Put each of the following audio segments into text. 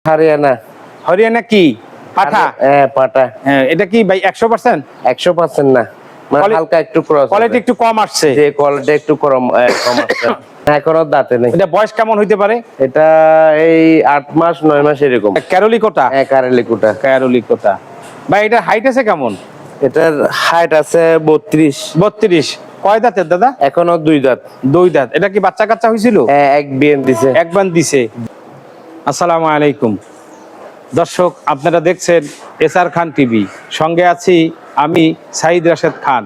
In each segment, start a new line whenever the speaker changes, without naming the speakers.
হরিয়ানা।
হরিয়ানা কি পাঠা?
হ্যাঁ পাঠা।
হ্যাঁ, এটা কি ভাই 100%?
100% না, মানে হালকা একটু ক্রস,
কোয়ালিটি একটু কম আসছে।
যে কোয়ালিটি একটু কম আসছে। এখনো দাঁতে নেই।
এটা বয়স কেমন হইতে পারে?
এটা এই 8 মাস 9 মাস এরকম।
ক্যারোলিকোটা।
হ্যাঁ কারেলিকুটা।
ক্যারোলিকোটা ভাই, এটার হাইট আছে কেমন?
এটার হাইট আছে 32।
32। কয় দাঁতের দাদা?
এখনো 2 দাঁত।
2 দাঁত। এটা কি বাচ্চা কাচ্চা হয়েছিল?
হ্যাঁ, এক বিয়ান দিছে।
একবার দিছে। আসসালামু আলাইকুম দর্শক, আপনারা দেখছেন এসআর খান টিভি, সঙ্গে আছি আমি সাইদ রাশেদ খান।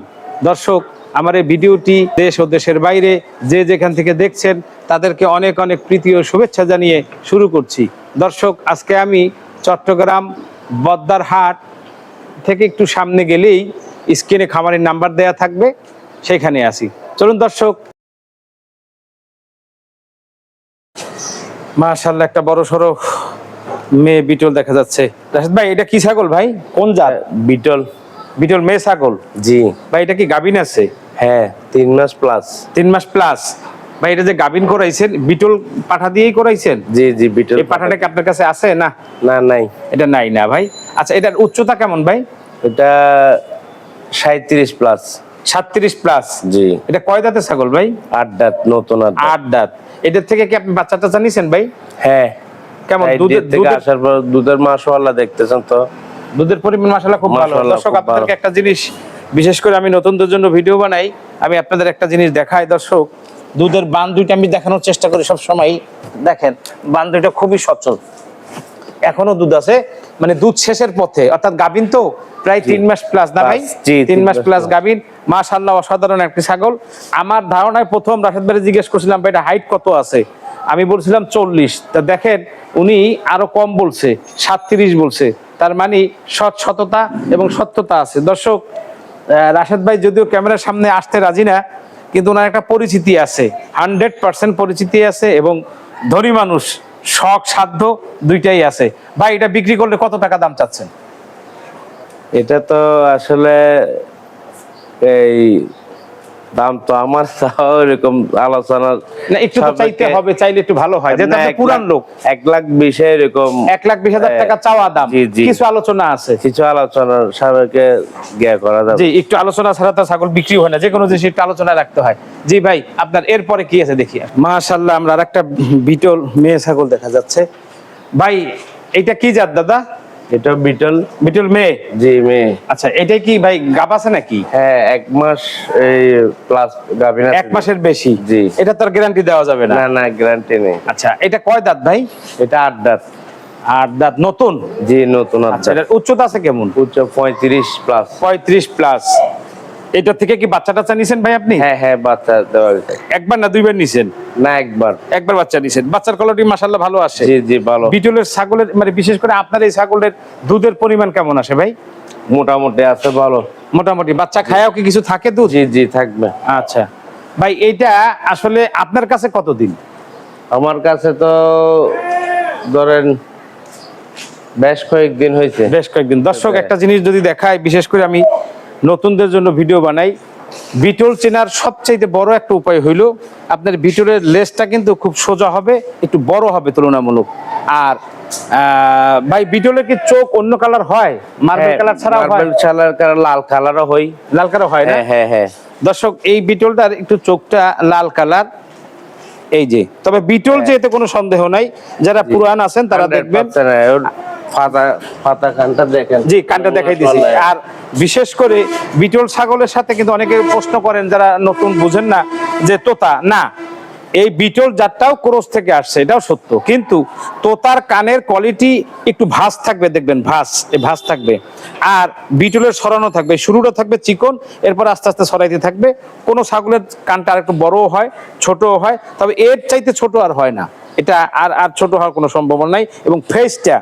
দর্শক, আমার এই ভিডিওটি দেশ ও দেশের বাইরে যে যেখান থেকে দেখছেন তাদেরকে অনেক অনেক প্রীতি ও শুভেচ্ছা জানিয়ে শুরু করছি। দর্শক, আজকে আমি চট্টগ্রাম বদ্দারহাট থেকে একটু সামনে গেলেই স্ক্রিনে খামারের নাম্বার দেয়া থাকবে, সেখানে আসি। চলুন দর্শক। মাশাআল্লাহ, একটা বড় সড়ো মেয়ে বিটল দেখা যাচ্ছে। রাশেদ ভাই, এটা কি ছাগল ভাই? কোন জাত?
বিটল।
বিটল মেয়ে ছাগল?
জি
ভাই, এটা কি গাভিন আছে?
হ্যাঁ, 3 মাস প্লাস।
3 মাস প্লাস। ভাই, এটা যে গাভিন করাইছেন বিটল পাঠা দিয়েই করাইছেন?
জি জি বিটল।
এই পাঠাটা কি আপনার কাছে আছে? না
না, নাই।
এটা নাই না ভাই। আচ্ছা, এটার উচ্চতা কেমন ভাই?
এটা 37 প্লাস।
37 প্লাস।
জি।
এটা কয় দাঁতের ছাগল ভাই?
8 দাঁত, নতুন
8 দাঁত। এটার থেকে কি আপনি বাচ্চা টাচ্চা নিছেন ভাই?
হ্যাঁ।
কেমন
দুধের থেকে আসার পর দুধের মাশাআল্লাহ দেখতেছেন তো,
দুধের পরিমাণ মাশাআল্লাহ খুব ভালো।
মাশাআল্লাহ
দর্শক,
খুব
আপনাদেরকে
ভালো।
একটা জিনিস, বিশেষ করে আমি নতুনদের জন্য ভিডিও বানাই, আমি আপনাদের একটা জিনিস দেখাই। দর্শক, দুধের বান দুইটা আমি দেখানোর চেষ্টা করি সব সময়। দেখেন, বান দুইটা খুবই সচল, এখনো দুধ আছে, মানে দুধ শেষের পথে, অর্থাৎ গাভিন তো প্রায় 3 মাস প্লাস না ভাই?
জি,
3 মাস প্লাস গাভিন। মাশাআল্লাহ, অসাধারণ একটি ছাগল। আমার ধারণায় প্রথম রাশেদ ভাই জিজ্ঞেস করছিলাম ভাই এটা হাইট কত আছে, আমি বলছিলাম 40। তা দেখেন উনি আরো কম বলছে, 37 বলছে। তার মানে সততা এবং সত্যতা আছে। দর্শক, রাশেদ ভাই যদিও ক্যামেরার সামনে আসতে রাজি না, কিন্তু ওনার একটা পরিচিতি আছে, 100% পরিচিতি আছে, এবং ধনী মানুষ, শখ সাধ্য দুইটাই আছে। ভাই, এটা বিক্রি করলে কত টাকা দাম চাচ্ছেন?
এটা তো আসলে এই দাম তো আমার তাও এরকম আলোচনা
না, একটু তো চাইতে হবে, চাইলে একটু ভালো হয়, যেহেতু আপনি পুরান লোক।
1,20,000 এরকম।
1,20,000 টাকা চাওয়া দাম।
জি, জি।
কিছু আলোচনা আছে,
কিছু আলোচনার সাবেকে জ্ঞা করা যাবে।
জি, একটু আলোচনা ছাড়া তো ছাগল বিক্রি হয় না, যে কোনো জিনিস একটু আলোচনা রাখতে হয়। জি ভাই, আপনার এরপরে কি আছে দেখি। মাশাআল্লাহ, আমরা আরেকটা বিটল মেয়ে ছাগল দেখা যাচ্ছে। ভাই, এটা কি জাত দাদা?
এটা বিটল।
বিটল মেয়ে?
জি, মেয়ে।
আচ্ছা, এটা কি ভাই গাব আছে নাকি?
হ্যাঁ, 1 মাস এই প্লাস গাভিন আছে।
1 মাসের বেশি?
জি।
এটা তার গ্যারান্টি দেওয়া যাবে না?
না না, গ্যারান্টি নেই।
আচ্ছা, এটা কয় দাঁত ভাই?
এটা 8 দাঁত।
8 দাঁত, নতুন?
জি, নতুন।
আচ্ছা, এটার উচ্চতা আছে কেমন?
উচ্চ 35 প্লাস।
35 প্লাস। এটা থেকে কি বাচ্চা টাচ্চা নিছেন ভাই আপনি?
হ্যাঁ হ্যাঁ, বাচ্চা দেওয়া যায়।
একবার না দুইবার নিছেন?
না, একবার।
একবার বাচ্চা নিছেন। বাচ্চার কোয়ালিটি মাশাআল্লাহ ভালো আসে।
জি জি, ভালো।
বিটলের ছাগলের, মানে বিশেষ করে আপনার এই ছাগলের দুধের পরিমাণ কেমন আসে ভাই?
মোটামুটি আছে, ভালো।
মোটামুটি। বাচ্চা খায়াও কি কিছু থাকে দুধ?
জি জি, থাকবে।
আচ্ছা ভাই, এইটা আসলে আপনার কাছে কতদিন?
আমার কাছে তো ধরেন বেশ কয়েকদিন হয়েছে।
বেশ কয়েকদিন। দর্শক, একটা জিনিস যদি দেখায়, বিশেষ করে আমি নতুনদের জন্য ভিডিও বানাই, বিটল চেনার সবচেয়ে বড় একটা উপায় হইল আপনার বিটলের লেজটা কিন্তু খুব সোজা হবে, একটু বড় হবে তুলনামূলক। আর ভাই, বিটলের কি চোখ অন্য কালার হয়? মার্বেল কালার ছাড়াও হয়?
মার্বেল কালার, লাল কালারও হয়।
লাল কালার হয় না?
হ্যাঁ হ্যাঁ হ্যাঁ।
দর্শক, এই বিটলটার একটু চোখটা লাল কালার, এই যে। তবে বিটল যেতে কোনো সন্দেহ নাই, যারা পুরান আছেন তারা দেখবেন।
পাতা কানটা দেখেন।
জি, কানটা দেখাই দিছি। আর বিশেষ করে বিটল ছাগলের সাথে কিন্তু অনেকে প্রশ্ন করেন যারা নতুন, বুঝেন না, যে তোতা না, এই বিটল জাতটাও ক্রস থেকে আসছে, এটাও সত্য। কিন্তু তোতার কানের কোয়ালিটি একটু ভাঁজ থাকবে, দেখবেন ভাঁজ, এই ভাঁজ থাকবে। আর বিটলের সরানো থাকবে, শুরুটা থাকবে চিকন, এরপর আস্তে আস্তে সরাইতে থাকবে। কোনো ছাগলের কানটা আর একটু বড়ও হয়, ছোটও হয়, তবে এর চাইতে ছোট আর হয় না। এটা আর ছোট হওয়ার কোনো সম্ভাবনা নাই। এবং ফেসটা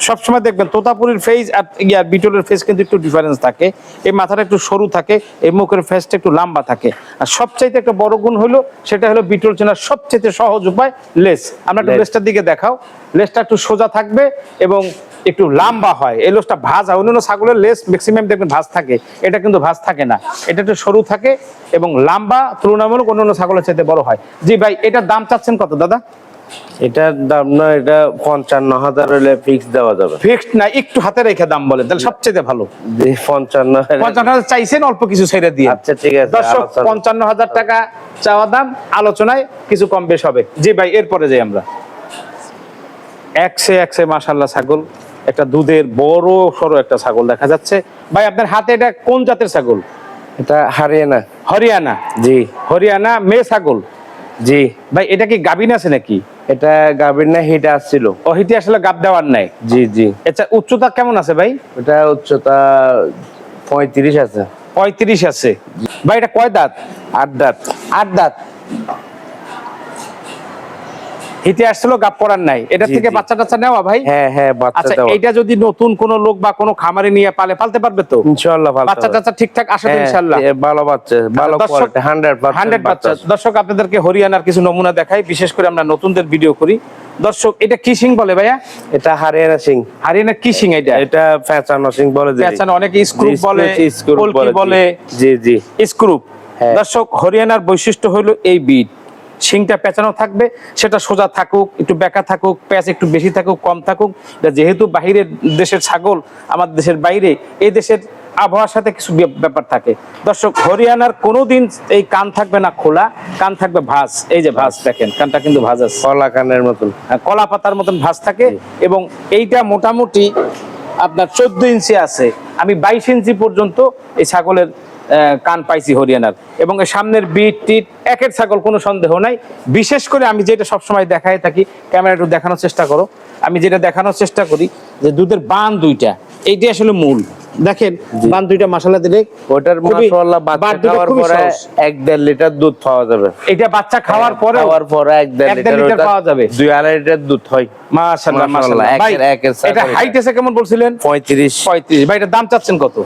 সবসময় দেখবেন তোতাপুরীর ফেস আর বিটলের ফেস কিন্তু একটু ডিফারেন্স থাকে। এই মাথাটা একটু সরু থাকে, এই মুখের ফেসটা একটু লম্বা থাকে। আর সবচাইতে একটা বড় গুণ হলো, সেটা হলো বিটল চেনার সবচেয়ে সহজ উপায় লেজ। আমরা একটু লেজটার দিকে দেখাও। লেজটা একটু সোজা থাকবে এবং একটু লম্বা হয়, এই লেজটা ভাঁজ হয়। অন্যান্য ছাগলের লেজ ম্যাক্সিমাম দেখবেন ভাঁজ থাকে, এটা কিন্তু ভাঁজ থাকে না, এটা একটু সরু থাকে এবং লম্বা, তুলনামূলক অন্যান্য ছাগলের চাইতে বড় হয়। জি ভাই, এটার দাম চাচ্ছেন কত দাদা?
এটার দাম না, এটা 55,000 হলে ফিক্স দেওয়া যাবে।
ফিক্সড না, একটু হাতে রেখে দাম বলেন তাহলে সবচেয়ে ভালো।
জি 55
55,000 চাইছেন, অল্প কিছু ছেড়ে দিয়ে।
আচ্ছা ঠিক আছে,
দর্শক 55,000 টাকা চাওয়া দাম, আলোচনায় কিছু কম বেশ হবে। জি ভাই, এরপরে যাই আমরা। একসে মাশাআল্লাহ ছাগল, একটা দুধের বড় সরো একটা ছাগল দেখা যাচ্ছে। ভাই আপনার হাতে এটা কোন জাতের ছাগল?
এটা হরিয়ানা।
হরিয়ানা।
জি
হরিয়ানা মেয়ে ছাগল।
জি।
ভাই এটা কি গাবিন আছে নাকি?
এটা গাভীর না, হিটে আসছিল।
ও হিটে আসলে গাব দেওয়ার নাই।
জি জি।
আচ্ছা উচ্চতা কেমন আছে ভাই?
এটা উচ্চতা 35 আছে।
35 আছে। ভাই এটা কয় দাঁত?
8 দাঁত।
8 দাঁত। হিটে আসছিল, গাব করার নাই। এটা
জি,
থেকে
জি।
বাচ্চা টাচ্চা নেওয়া ভাই?
হ্যাঁ হ্যাঁ, বাচ্চা
আচ্ছা
দেওয়া।
এটা যদি নতুন কোন লোক বা কোন খামারে নিয়ে পালতে পারবে তো?
ইনশাআল্লাহ ভালো।
বাচ্চা টাচ্চা ঠিকঠাক আসে তো ইনশাআল্লাহ?
ভালো বাচ্চা, ভালো
দর্শক,
কোয়ালিটি,
100 বাচ্চা। দর্শক আপনাদেরকে হরিয়ানার কিছু নমুনা দেখাই, বিশেষ করে আমরা নতুনদের ভিডিও করি। দর্শক এটা কি সিং বলে ভাইয়া?
এটা হরিয়ানা সিং।
হরিয়ানা কি সিং এটা?
এটা পেঁচানো সিং বলে দিই।
পেঁচানো, অনেকে স্ক্রুপ বলে,
স্ক্রুপ
পলকি বলে।
জি জি।
স্ক্রুপ।
হ্যাঁ।
দর্শক হরিয়ানার বৈশিষ্ট্য হলো এই বিট, শিংটা পেঁচানো থাকবে, সেটা সোজা থাকুক, একটু বেঁকা থাকুক, প্যাঁচ একটু বেশি থাকুক, কম থাকুক। এটা যেহেতু বাহিরের দেশের ছাগল, আমার দেশের বাইরে, এই দেশের আবহাওয়ার সাথে কিছু ব্যাপার থাকে। দর্শক হরিয়ানার কোনোদিন এই কান থাকবে না খোলা, কান থাকবে ভাঁজ। এই যে ভাঁজ দেখেন, কানটা কিন্তু ভাঁজ আছে,
কলা কানের মতন,
কলা পাতার মতন ভাঁজ থাকে। এবং এইটা মোটামুটি আপনার 14 ইঞ্চি আছে। আমি 22 ইঞ্চি পর্যন্ত এই ছাগলের কান পাইছি হরিয়ানার। এবং এই সামনের বিট টিট একের ছাগল, কোনো সন্দেহ নাই। বিশেষ করে আমি যেটা সবসময় দেখাই থাকি, ক্যামেরা একটু দেখানোর চেষ্টা করো, আমি যেটা দেখানোর চেষ্টা করি যে দুধের বান দুইটা, এইটাই আসলে মূল। দেখেন বান দুইটা মাশাআল্লাহ দিলে,
ওটার মাশাআল্লাহ বাচ্চা খাওয়ার পরে 1.5 লিটার দুধ পাওয়া যাবে।
এটা বাচ্চা খাওয়ার পরে
1.5 লিটার
পাওয়া যাবে।
2.5 লিটার দুধ হয়।
মাশাআল্লাহ মাশাআল্লাহ। ভাই এটা হাইট আছে কেমন বলছিলেন?
35।
ভাই এটা দাম চাচ্ছেন কত?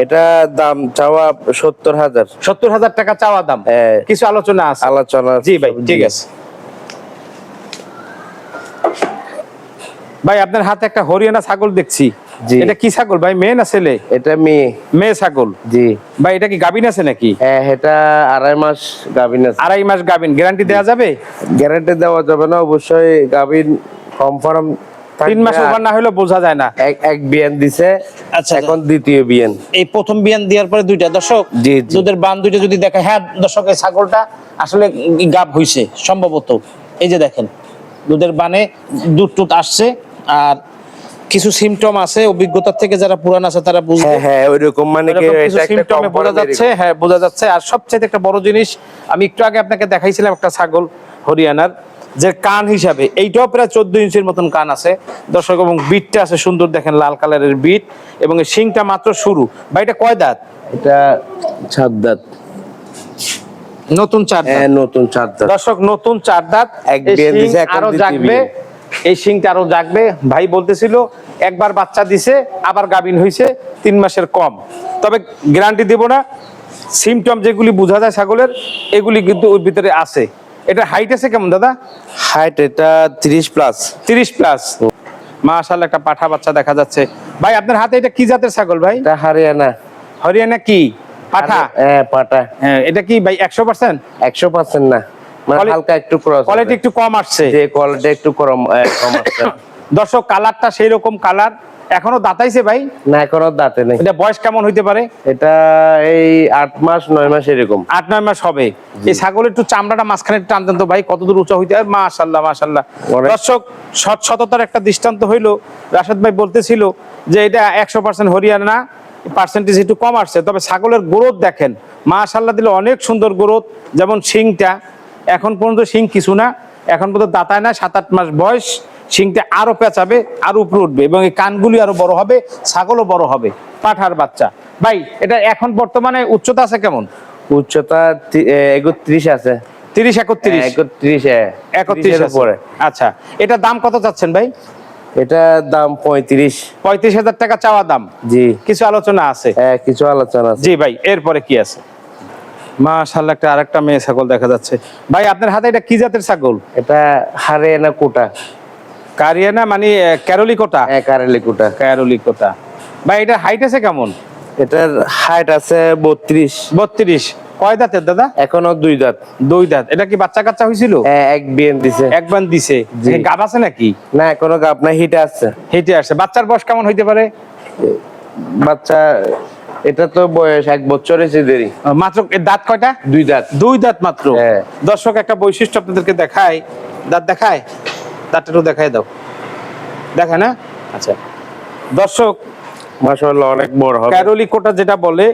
এটা দাম চাওয়া 70,000।
70,000 টাকা চাওয়া দাম। কিছু আলোচনা আছে?
আলোচনা।
জি ভাই ঠিক আছে। ভাই আপনার হাতে একটা হরিয়ানা ছাগল দেখছি। এটা কি ছাগল ভাই, মেয়ে না ছেলে?
এটা মেয়ে।
মেয়ে ছাগল।
জি
ভাই এটা কি গাবিন আছে নাকি?
হ্যাঁ, এটা 2.5 মাস গাবিন আছে।
2.5 মাস গাবিন। গ্যারান্টি দেওয়া যাবে?
গ্যারান্টি দেওয়া যাবে না, অবশ্যই গাবিন কনফার্ম
3 মাস ওভার না হলে বোঝা যায় না।
এক বিয়ান দিছে।
আচ্ছা,
এখন দ্বিতীয় বিয়ান।
এই প্রথম বিয়ান দেওয়ার পরে দুইটা। দর্শক
জি, জি।
দুধের বান দুইটা যদি দেখা, হ্যাঁ দর্শক এই ছাগলটা আসলে গাব হইছে সম্ভবত। এই যে দেখেন দুধের বানে দুধ টুধ আসছে। আর কিছু সিমটম আছে, অভিজ্ঞতার থেকে যারা পুরান আছে তারা বুঝবে।
হ্যাঁ হ্যাঁ, ওইরকম মানে কি
কিছু সিমটমে বোঝা যাচ্ছে। হ্যাঁ বোঝা যাচ্ছে। আর সবচেয়ে একটা বড় জিনিস, আমি একটু আগে আপনাকে দেখাইছিলাম একটা ছাগল হরিয়ানার, যে কান হিসাবে এইটাও প্রায় 14 ইঞ্চির মতন কান আছে দর্শক। এবং বিটটা আছে সুন্দর, দেখেন লাল কালারের বিট। এবং এই শিংটা মাত্র শুরু। ভাই এটা কয় দাঁত?
এটা 7 দাঁত।
নতুন 4 দাঁত।
হ্যাঁ, নতুন 4 দাঁত।
দর্শক নতুন 4 দাঁত।
এক
এই
বিয়ান
শিং
দিছে, এখন
আরো
দ্বিতীয়
জাগবে,
বিয়ান।
এই শিংটা আরো জাগবে। ভাই বলতেছিল একবার বাচ্চা দিছে, আবার গাবিন হইছে 3 মাসের কম। তবে গ্যারান্টি দেব না, সিমটম যেগুলি বোঝা যায় ছাগলের, এগুলি কিন্তু ওর ভিতরে আছে। এটা হাইট আছে কেমন দাদা?
হাইট এটা 30 প্লাস।
30 প্লাস। মাশাআল্লাহ একটা পাঠা বাচ্চা দেখা যাচ্ছে। ভাই আপনার হাতে এটা কি জাতের ছাগল ভাই?
এটা হরিয়ানা।
হরিয়ানা কি পাঠা?
হ্যাঁ পাঠা।
হ্যাঁ, এটা কি ভাই 100%?
100% না, মানে হালকা একটু ক্রস।
কোয়ালিটি একটু কম আসছে।
যে কোয়ালিটি একটু কম আসছে।
দর্শক কালারটা সেই রকম কালার। এখনো দাঁতাইছে ভাই?
না, এখনো দাঁতে নেই।
এটা বয়স কেমন হইতে পারে?
এটা এই 8 মাস 9 মাস এরকম।
8-9 মাস হবে। এই ছাগলের একটু চামড়াটা মাঝখানে টানতেন তো ভাই, কতদূর উঁচা হইতে পারে। মাশাআল্লাহ মাশাআল্লাহ। দর্শক সততার একটা দৃষ্টান্ত হইলো, রাশেদ ভাই বলতেছিল যে এটা 100% হরিয়ানা, পার্সেন্টেজ একটু কম আসছে। তবে ছাগলের গ্রোথ দেখেন, মাশাআল্লাহ দিলে অনেক সুন্দর গ্রোথ। যেমন শিংটা এখন পর্যন্ত শিং কিছু না, এখন পর্যন্ত দাঁতায় না, 7-8 মাস বয়স। শিংটা আরো পেঁচাবে, আরো উপরে উঠবে, এবং এই কানগুলি আরো বড় হবে, ছাগলও বড় হবে। পাঠার বাচ্চা। ভাই এটা এখন বর্তমানে উচ্চতা আছে কেমন?
উচ্চতা 31 আছে।
30-31? 31 আছে।
পরে।
আচ্ছা, এটা দাম কত চাচ্ছেন ভাই?
এটা দাম
35,000 টাকা চাওয়া দাম।
জি।
কিছু আলোচনা আছে?
কিছু আলোচনা আছে।
জি ভাই, এরপরে কি আছে? মাশাআল্লাহ একটা আরেকটা মেয়ে ছাগল দেখা যাচ্ছে। ভাই আপনার হাতে এটা কি জাতের ছাগল?
এটা হরিয়ানা কোটা।
কারিয়ানা মানে ক্যারলি কোটা?
কারেলি কোটা।
ক্যারলি কোটা। ভাই এটা হাইট আছে কেমন?
এটার হাইট আছে 32।
32। কয় দাঁতের দাদা?
এখনো 2 দাঁত।
2 দাঁত। এটা কি বাচ্চা কাচ্চা হয়েছিল?
হ্যাঁ, এক বিয়ান দিছে।
একবার দিছে।
জি।
গাব আছে নাকি?
না, এখনো গাব না, হিটে আছে।
হেঁটে আসছে। বাচ্চার বয়স কেমন হইতে পারে?
বাচ্চা এটা তো বয়স 1 বছর হয়েছে দেরি।
মাত্র এর দাঁত কয়টা?
2 দাঁত।
2 দাঁত মাত্র।
হ্যাঁ।
দর্শক একটা বৈশিষ্ট্য আপনাদেরকে দেখাই। দাঁত দেখায়, দাঁতটা একটু দেখাই দাও। দেখে না? আচ্ছা দর্শক,
মাশাআল্লাহ অনেক বড় হবে।
ক্যারোলি কোটা যেটা বলে,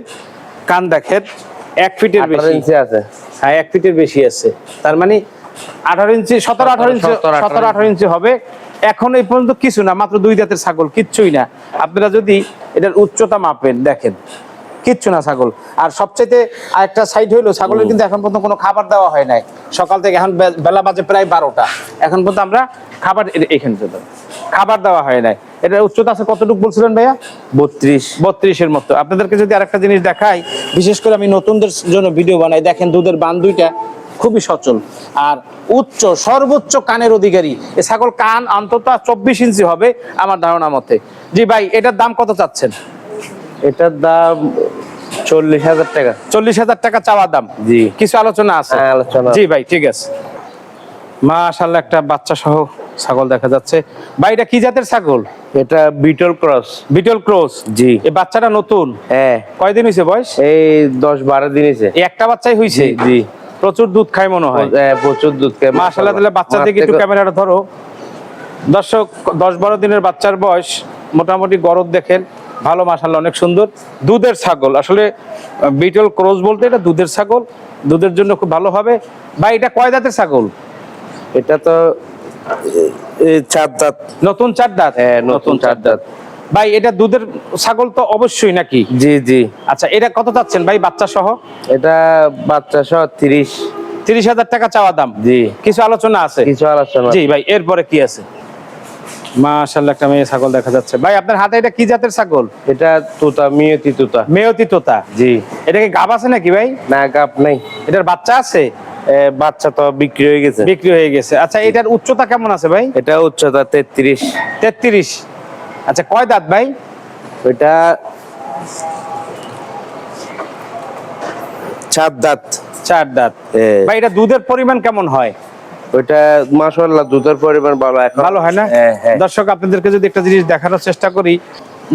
কান দেখেন 1 ফিটের
18
বেশি।
ইঞ্চি আছে।
হ্যাঁ, 1 ফিটের বেশি আছে। তার মানে 18 ইঞ্চি, 17-18 ইঞ্চি, 17-18 ইঞ্চি হবে। এখন এই পর্যন্ত কিছু না, মাত্র 2 দাঁতের ছাগল, কিচ্ছুই না। আপনারা যদি এটার উচ্চতা মাপেন, দেখেন কিচ্ছু না ছাগল। আর সবচেয়ে আরেকটা সাইড হইলো, ছাগলের কিন্তু এখন পর্যন্ত কোনো খাবার দেওয়া হয় নাই। সকাল থেকে এখন বেলা বাজে প্রায় 12টা, এখন পর্যন্ত আমরা খাবার এখানে খাবার দেওয়া হয় নাই। এটার উচ্চতা আছে কতটুকু বলছিলেন ভাইয়া? 32-এর মতো। আপনাদেরকে যদি আরেকটা জিনিস দেখাই, বিশেষ করে আমি নতুনদের জন্য ভিডিও বানাই, দেখেন দুধের বান দুইটা খুবই সচল আর উচ্চ, সর্বোচ্চ কানের অধিকারী। এ ছাগল কান অন্তত 24 ইঞ্চি হবে আমার ধারণা মতে। জি ভাই, এটার দাম কত চাচ্ছেন?
এটার দাম 40,000 টাকা।
40,000 টাকা চাওয়া দাম।
জি।
কিছু আলোচনা আছে?
হ্যাঁ, আলোচনা।
জি ভাই, ঠিক আছে। মাশাআল্লাহ, একটা বাচ্চা সহ ছাগল দেখা যাচ্ছে। ভাই, এটা কি জাতের ছাগল?
এটা বিটল ক্রস।
বিটল ক্রস।
জি।
এই বাচ্চাটা নতুন?
হ্যাঁ।
কয়দিন হয়েছে বয়স?
এই 10-12 দিন হয়েছে।
এই একটা বাচ্চাই হয়েছে?
জি।
প্রচুর দুধ খায় মনে হয়।
প্রচুর দুধ খায়।
মাশাআল্লাহ। তাহলে বাচ্চা দিকে একটু ক্যামেরাটা ধরো। দর্শক, 10-12 দিনের বাচ্চার বয়স, মোটামুটি গরদ দেখেন ভালো, মাশাআল্লাহ অনেক সুন্দর দুধের ছাগল। আসলে বিটল ক্রস বলতে এটা দুধের ছাগল, দুধের জন্য খুব ভালো হবে। ভাই, এটা কয় দাঁতের ছাগল?
এটা তো 4 দাঁত।
নতুন 4 দাঁত?
হ্যাঁ, নতুন 4 দাঁত।
ভাই, এটা দুধের ছাগল তো অবশ্যই নাকি?
জি জি।
আচ্ছা, এটা কত চাচ্ছেন ভাই বাচ্চা সহ?
এটা বাচ্চা সহ
30,000 টাকা চাওয়া দাম।
জি।
কিছু আলোচনা আছে?
কিছু আলোচনা।
জি ভাই, এরপরে কি আছে? মাশাআল্লাহ, একটা মেয়ে ছাগল দেখা যাচ্ছে। ভাই, আপনার হাতে এটা কি জাতের ছাগল?
এটা তোতা, মিয়তি তোতা।
মেয়তি তোতা।
জি।
এটা কি গাব আছে নাকি ভাই?
না, গাব নাই।
এটার বাচ্চা আছে?
বাচ্চা তো বিক্রি হয়ে গেছে।
বিক্রি হয়ে গেছে। আচ্ছা, এটার উচ্চতা কেমন আছে ভাই?
এটা উচ্চতা 33।
33। আচ্ছা, কয় দাঁত ভাই?
ওইটা 4 দাঁত।
4 দাঁত। ভাই, এটা দুধের পরিমাণ কেমন হয়?
ওইটা মাশাআল্লাহ দুধের পরিমাণ ভালো। এখন
ভালো হয় না?
হ্যাঁ, হ্যাঁ।
দর্শক, আপনাদেরকে যদি একটা জিনিস দেখানোর চেষ্টা করি,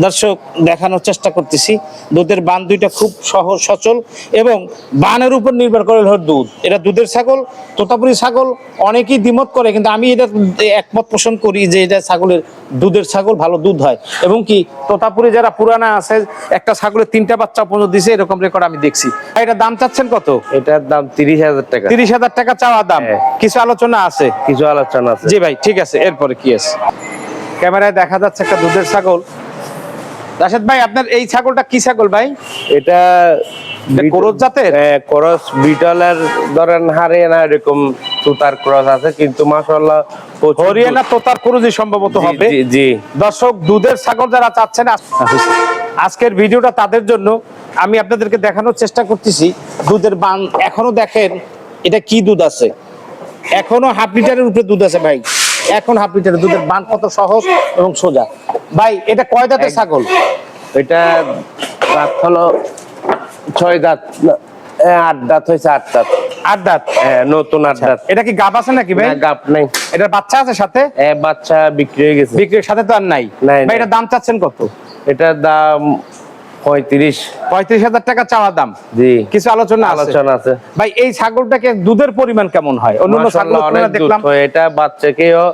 দর্শক দেখানোর চেষ্টা করতেছি, দুধের বান দুইটা খুব সহজ সচল এবং বানের উপর নির্ভর করে হলো দুধ। এটা দুধের ছাগল, তোতাপুরি ছাগল। অনেকেই দ্বিমত করে, কিন্তু আমি এটা একমত পোষণ করি যে এটা ছাগলের দুধের ছাগল, ভালো দুধ হয়। এবং কি তোতাপুরি যারা পুরানা আছে, একটা ছাগলের 3টা বাচ্চা পর্যন্ত দিছে, এরকম রেকর্ড আমি দেখছি। এটা দাম চাচ্ছেন কত?
এটার দাম 30,000 টাকা।
30,000 টাকা চাওয়া দাম।
হ্যাঁ।
কিছু আলোচনা আছে?
কিছু আলোচনা আছে।
জি ভাই, ঠিক আছে। এরপরে কি আছে? ক্যামেরায় দেখা যাচ্ছে একটা দুধের ছাগল। রাশেদ ভাই, আপনার এই ছাগলটা কি ছাগল ভাই?
এটা
ক্রস জাতের?
ক্রস বিটলের ধরেন হারিয়ানা এরকম তোতার ক্রস আছে, কিন্তু মাশাআল্লাহ
হরিয়ানা তোতার ক্রসই সম্ভবত হবে।
জি জি।
দর্শক, দুধের ছাগল যারা চাচ্ছেন, আজকের ভিডিওটা তাদের জন্য। আমি আপনাদেরকে দেখানোর চেষ্টা করতেছি দুধের বান। এখনো দেখেন এটা কি দুধ আছে, এখনো হাফ লিটারের উপরে দুধ আছে ভাই। এখন হাফ লিটারের দুধের বান কত সহজ এবং সোজা। ভাই, এটা কয় দাঁতের ছাগল?
এটা দাঁত হলো 6 দাঁত। 8 দাঁত হয়েছে। 8 দাঁত।
8 দাঁত।
হ্যাঁ, নতুন 8 দাঁত।
এটা কি গাব আছে নাকি ভাই?
না, গাব নাই।
এটার বাচ্চা আছে সাথে?
বাচ্চা বিক্রি হয়ে গেছে।
বিক্রির সাথে তো আর নাই।
নাই,
ভাই,
নাই।
এটার দাম চাচ্ছেন কত?
এটার দাম
35,000 টাকা চাওয়া দাম।
জি।
কিছু আলোচনা
আছে।
ভাই, এই ছাগলটাকে দুধের পরিমাণ কেমন হয়? অন্যান্য ছাগল
অনেক দুধ
দেখলাম
হয়। এটা বাচ্চাকেও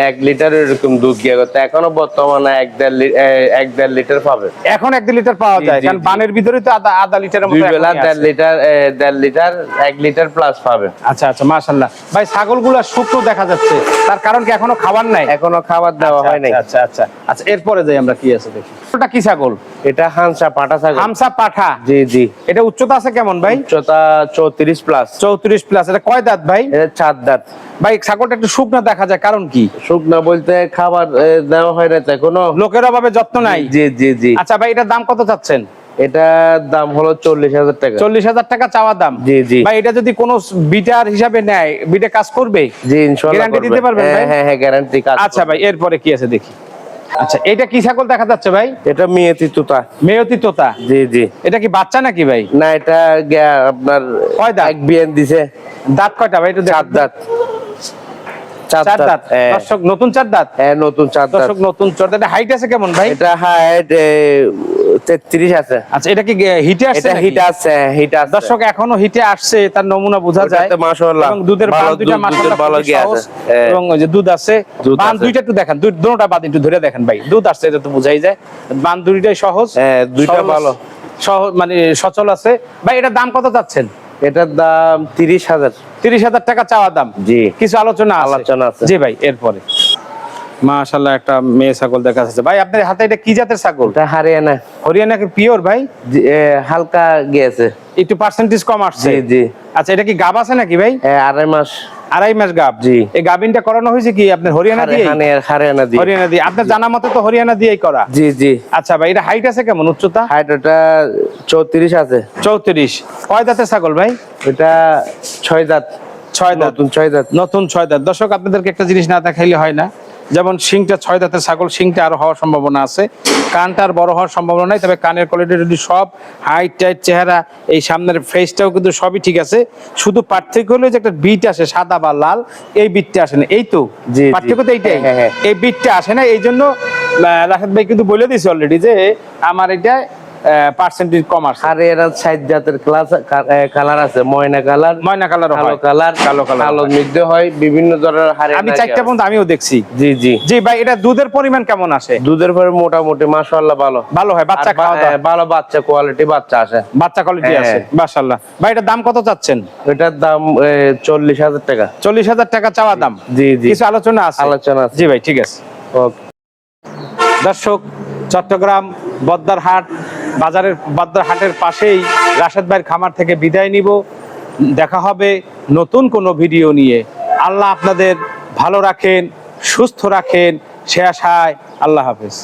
1 লিটার এরকম দুধ গিয়ে করতে, এখনো বর্তমানে 1.5 লিটার পাবে।
এখন 1 লিটার পাওয়া যায়,
জি,
কারণ
জি।
বানের ভিতরে তো আধা লিটারের মতো
2 বেলা
এখনই আছে।
1.5 লিটার 1 লিটার প্লাস পাবে।
আচ্ছা আচ্ছা, মাশাআল্লাহ। ভাই, ছাগলগুলা শুকনো দেখা যাচ্ছে, তার কারণ কি এখনো খাবার নাই?
এখনো খাবার দেওয়া হয় নাই।
আচ্ছা আচ্ছা আচ্ছা, এরপরে যাই আমরা কি আছে দেখি। ওটা কি ছাগল?
এটা হামসা পাঠা ছাগল।
হামসা পাঠা।
জি জি।
এটা উচ্চতা আছে কেমন ভাই?
উচ্চতা 34 প্লাস।
34 প্লাস। এটা কয় দাঁত ভাই?
এটা 4 দাঁত।
ভাই, ছাগলটা একটু শুকনো দেখা যায়, কারণ কি?
শুকনা বলতে খাবার দেওয়া হয় না, তাই কোনো
লোকের অভাবে যত্ন নাই।
জি জি জি।
আচ্ছা ভাই, এটার দাম কত চাচ্ছেন?
এটার দাম হলো 40,000 টাকা।
40,000 টাকা চাওয়া দাম।
জি জি।
ভাই, এটা যদি কোনো বিটার হিসাবে নেয়, বিটে কাজ করবে?
জি, ইনশাআল্লাহ
গ্যারান্টি দিতে পারবেন ভাই?
হ্যাঁ হ্যাঁ, গ্যারান্টি কাজ।
আচ্ছা ভাই, এরপরে কি আছে দেখি। আচ্ছা, এটা কি ছাগল দেখা যাচ্ছে ভাই?
এটা মেয়েতি তোতা।
মেয়তি তোতা।
জি জি।
এটা কি বাচ্চা নাকি ভাই?
না, এটা আপনার
কয় দাঁত?
এক বিয়ান দিছে।
দাঁত কয়টা ভাই? একটু
চার দাঁত।
চার দাঁত।
হ্যাঁ।
দর্শক নতুন চার দাঁত।
হ্যাঁ, নতুন চার দাঁত।
দর্শক নতুন চার দাঁত। হাইট আছে কেমন ভাই?
এটা হাইট 33 আছে।
আচ্ছা, এটা কি হিটে আসছে
এটা
নাকি?
হিট আছে, হিট আছে।
দর্শক এখনো হিটে আসছে, তার নমুনা বোঝা যায়।
ওটাতে মাশাআল্লাহ
এবং দুধের বান দুইটা মাশাআল্লাহ
ভালো
খুবই
গিয়ে
সহজ।
আছে। হ্যাঁ।
এবং ওই যে দুধ আছে,
দুধ
বান
আছে।
দুইটা একটু দেখেন, দুটোটা বাদ একটু ধরে দেখেন ভাই, দুধ আসছে, এটা তো বোঝাই যায়। বান দুইটাই সহজ।
হ্যাঁ, দুইটা
সহজ-
ভালো।
সহজ মানে সচল আছে। ভাই এটার দাম কত চাচ্ছেন?
এটার দাম 30,000।
30,000 টাকা চাওয়া দাম।
জি।
কিছু আলোচনা
আছে।
জি ভাই, এরপরে মাশাআল্লাহ একটা মেয়ে ছাগল দেখা যাচ্ছে। ভাই আপনার হাতে এটা কি জাতের ছাগল?
এটা হারিয়ানা।
হরিয়ানা কি পিওর ভাই?
হালকা গিয়েছে।
একটু পার্সেন্টেজ কম আসছে।
জি জি।
আচ্ছা, এটা কি গাব আছে নাকি ভাই?
2.5 মাস।
2.5 মাস গাব।
জি।
এই গাবিনটা করানো হয়েছে কি আপনার হরিয়ানা দিয়ে?
হারিয়ানা দিয়ে।
হরিয়ানা দিয়ে। আপনার জানা মতে তো হরিয়ানা দিয়েই করা।
জি জি।
আচ্ছা ভাই, এটা হাইট আছে কেমন, উচ্চতা?
হাইট ওটা 34 আছে।
34। কয় দাঁতের ছাগল ভাই?
এটা 6 দাঁত।
6 দাঁত।
নতুন 6 দাঁত।
নতুন 6 দাঁত। দর্শক আপনাদেরকে একটা জিনিস না দেখাইলে হয় না, যেমন শিংটা 6 দাঁতের ছাগল, শিংটা আরো হওয়ার সম্ভাবনা আছে, কানটা আর বড় হওয়ার সম্ভাবনা নাই, তবে কানের কোয়ালিটি যদি সব হাইট টাইট চেহারা, এই সামনের ফেসটাও কিন্তু সবই ঠিক আছে। শুধু পার্থক্য হলো যে একটা বিট আসে সাদা বা লাল, এই বিটটা আসে না, এই তো
জি, জি।
পার্থক্য তো এইটাই।
হ্যাঁ, হ্যাঁ।
এই বিটটা আসে না, এই জন্য রাশেদ ভাই কিন্তু বলে দিয়েছে অলরেডি যে আমার এটা পার্সেন্টেজ কম আসে।
হারিয়ানা 60 জাতের কালার আছে, ময়না কালার,
ময়না কালার,
কালো কালার,
কালো কালার,
কালো মধ্যে হয়, বিভিন্ন ধরনের হারিয়ানা।
আমি 4টা পর্যন্ত আমিও দেখছি।
জি জি।
জি ভাই, এটা দুধের পরিমাণ কেমন আসে?
দুধের পরে মোটামুটি মাশাআল্লাহ ভালো।
ভালো হয়, বাচ্চা খাওয়া দাওয়া
ভালো, বাচ্চা কোয়ালিটি বাচ্চা আসে।
বাচ্চা কোয়ালিটি
হ্যাঁ।
আছে মাশাআল্লাহ। ভাই এটার দাম কত চাচ্ছেন?
এটার দাম 40,000 টাকা।
40,000 টাকা চাওয়া দাম।
জি জি।
কিছু আলোচনা আছে?
আলোচনা আছে।
জি ভাই, ঠিক আছে।
ওকে।
দর্শক, চট্টগ্রাম বদ্দারহাট বাজারের, বদ্দারহাটের পাশেই রাশেদ ভাইয়ের খামার থেকে বিদায় নিব। দেখা হবে নতুন কোনো ভিডিও নিয়ে। আল্লাহ আপনাদের ভালো রাখেন, সুস্থ রাখেন, সে আশায় আল্লাহ হাফেজ।